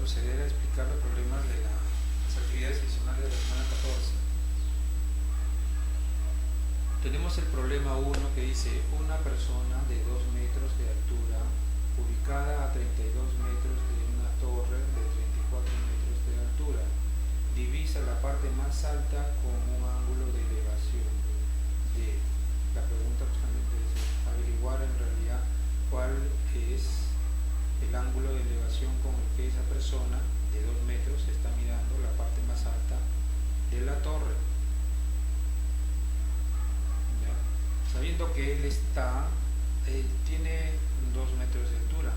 proceder a explicar los problemas de las actividades adicionales de la semana 14. Tenemos el problema 1 que dice una persona de 2 metros de altura ubicada a 32 metros de una torre de 34 metros de altura divisa la parte más alta con un ángulo de elevación de. La pregunta justamente es averiguar en realidad cuál es el ángulo de elevación con el que esa persona de 2 metros está mirando la parte más alta de la torre. ¿Ya? Sabiendo que él tiene 2 metros de altura,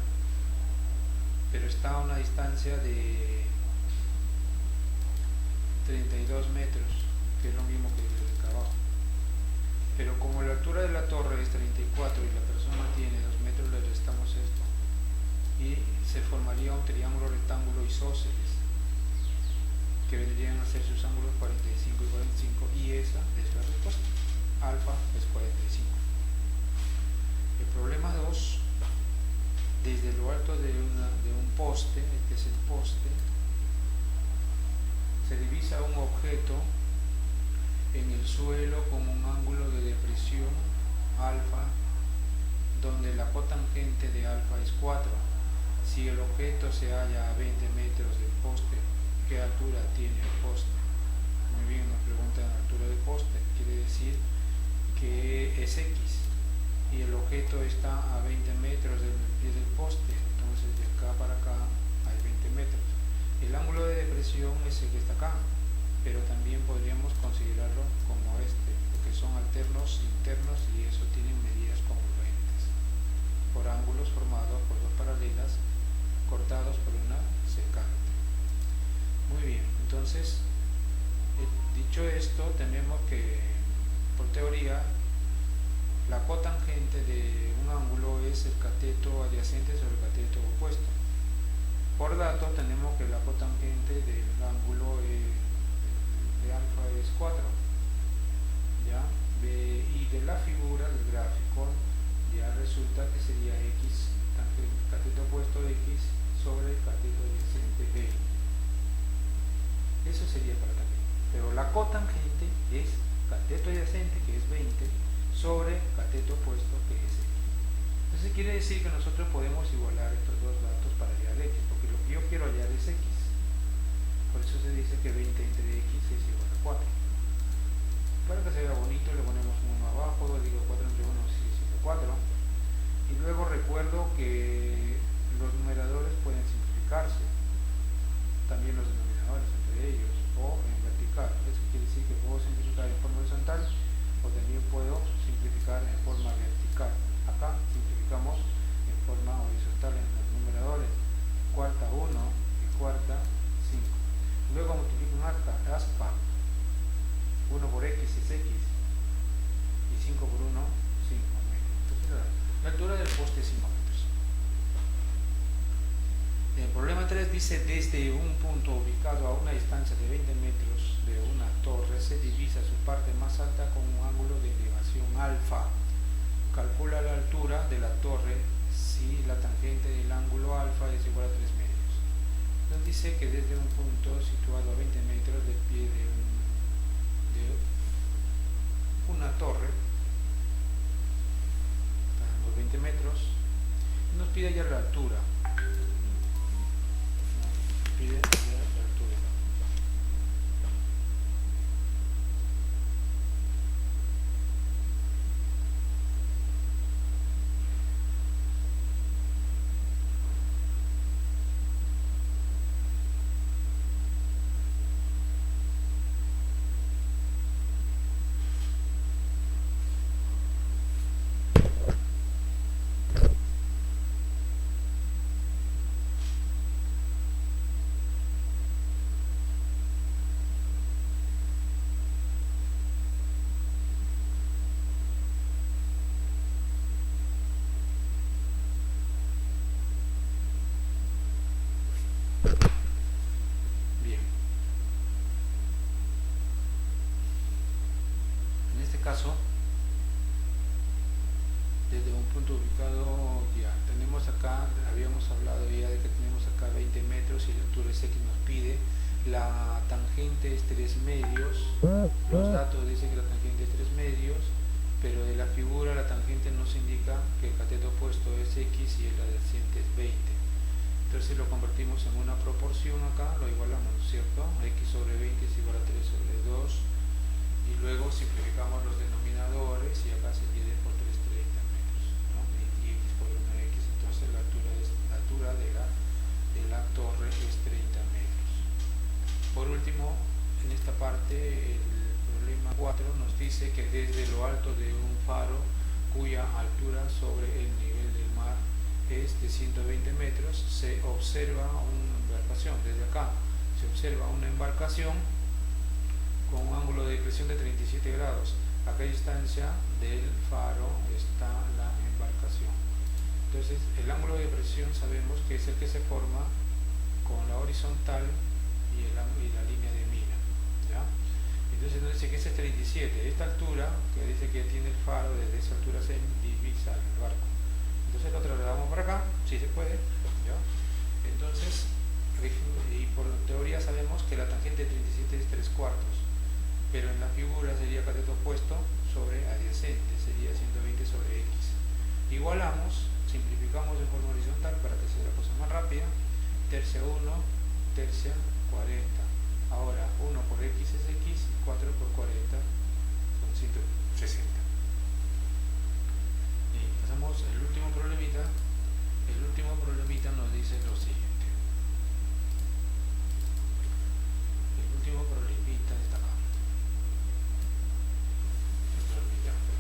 pero está a una distancia de 32 metros, que es lo mismo que el de acá abajo. Pero como la altura de la torre es 34 y la persona tiene 2 metros, le restamos esto y se formaría un triángulo rectángulo isósceles que vendrían a ser sus ángulos 45 y 45, y esa es la respuesta. Alfa es 45. El problema 2, desde lo alto de un poste, que es el poste, se divisa un objeto en el suelo con un ángulo de depresión alfa, donde la cotangente de alfa es 4. Si el objeto se halla a 20 metros del poste, ¿qué altura tiene el poste? Muy bien, nos preguntan la altura del poste, quiere decir que es X, y el objeto está a 20 metros del pie del poste, entonces de acá para acá hay 20 metros. El ángulo de depresión es el que está acá, pero también podríamos considerarlo como este, porque son alternos internos y eso tienen medidas congruentes por ángulos formados por dos paralelas cortados por una secante. Muy bien, entonces dicho esto, tenemos que por teoría la cotangente de un ángulo es el cateto adyacente sobre el cateto opuesto. Por dato tenemos que la cotangente del ángulo de alfa es 4, ¿ya? Y de la figura del gráfico ya resulta que sería x, cateto opuesto x sobre cateto adyacente b. Eso sería para también. Pero la cotangente es cateto adyacente, que es 20, sobre cateto opuesto, que es x. Entonces quiere decir que nosotros podemos igualar estos dos datos para hallar x, porque lo que yo quiero hallar es x. Por eso se dice que 20 entre x es igual a 4. Para que se vea bonito le ponemos un 1 abajo, digo 4 entre 1 es igual a 4. Y luego recuerdo que los numeradores pueden simplificarse, también los denominadores entre ellos, o en vertical. Eso quiere decir que puedo simplificar en forma horizontal o también puedo simplificar en forma vertical. Acá simplificamos en forma horizontal en los numeradores, cuarta 1 y cuarta 5. Luego multiplico un aspa, 1 por x es x, y 5 por 1, 5. Entonces la altura del poste es 5 metros. El problema 3 dice, desde un punto ubicado a una distancia de 20 metros de una torre se divisa su parte más alta con un ángulo de elevación alfa. Calcula la altura de la torre si la tangente del ángulo alfa es igual a 3 medios. Nos dice que desde un punto situado a 20 metros del pie de una torre, están los 20 metros, nos pide ya la altura. Nos pide ya la altura. la tangente es 3 medios, los datos dicen que la tangente es 3 medios, pero de la figura la tangente nos indica que el cateto opuesto es X y el adyacente es 20. Entonces lo convertimos en una proporción acá, lo igualamos, ¿cierto? X sobre 20 es igual a 3 sobre 2, y luego simplificamos los denominadores y acá se divide por 3, 30 metros, ¿no? Y X por 1X, entonces la altura de la torre es 30 metros. Por último, en esta parte el problema 4 nos dice que desde lo alto de un faro cuya altura sobre el nivel del mar es de 120 metros, se observa una embarcación. Desde acá se observa una embarcación con un ángulo de depresión de 37 grados. A qué distancia del faro está la embarcación. Entonces el ángulo de depresión sabemos que es el que se forma con la horizontal y la línea de mira, ¿ya? Entonces nos dice que ese es 37. Esta altura que dice que tiene el faro, desde esa altura se divisa el barco. Entonces lo trasladamos para acá, si se puede, ¿ya? Entonces, y por teoría sabemos que la tangente de 37 es 3/4, pero en la figura sería cateto opuesto sobre adyacente, sería 120 sobre X. Igualamos, simplificamos de forma horizontal para que sea la cosa más rápida, tercia 1, tercia 40. Ahora 1 por X es X, 4 por 40 son 160. Pasamos al último problemita. El último problemita nos dice lo siguiente. El último problemita está acá.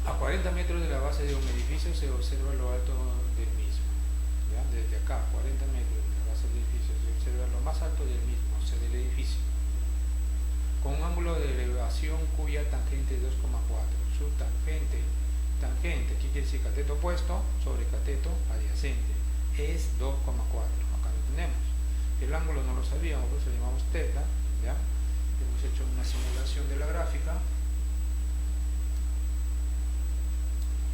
A 40 metros de la base de un edificio se observa lo alto del mismo, ¿ya? Desde acá, 40 metros de la base del edificio, se observa lo más alto del mismo, o sea, del edificio, con un ángulo de elevación cuya tangente es 2,4. Su tangente, aquí quiere decir cateto opuesto sobre cateto adyacente, es 2,4. Acá lo tenemos. El ángulo no lo sabíamos, por eso lo llamamos teta.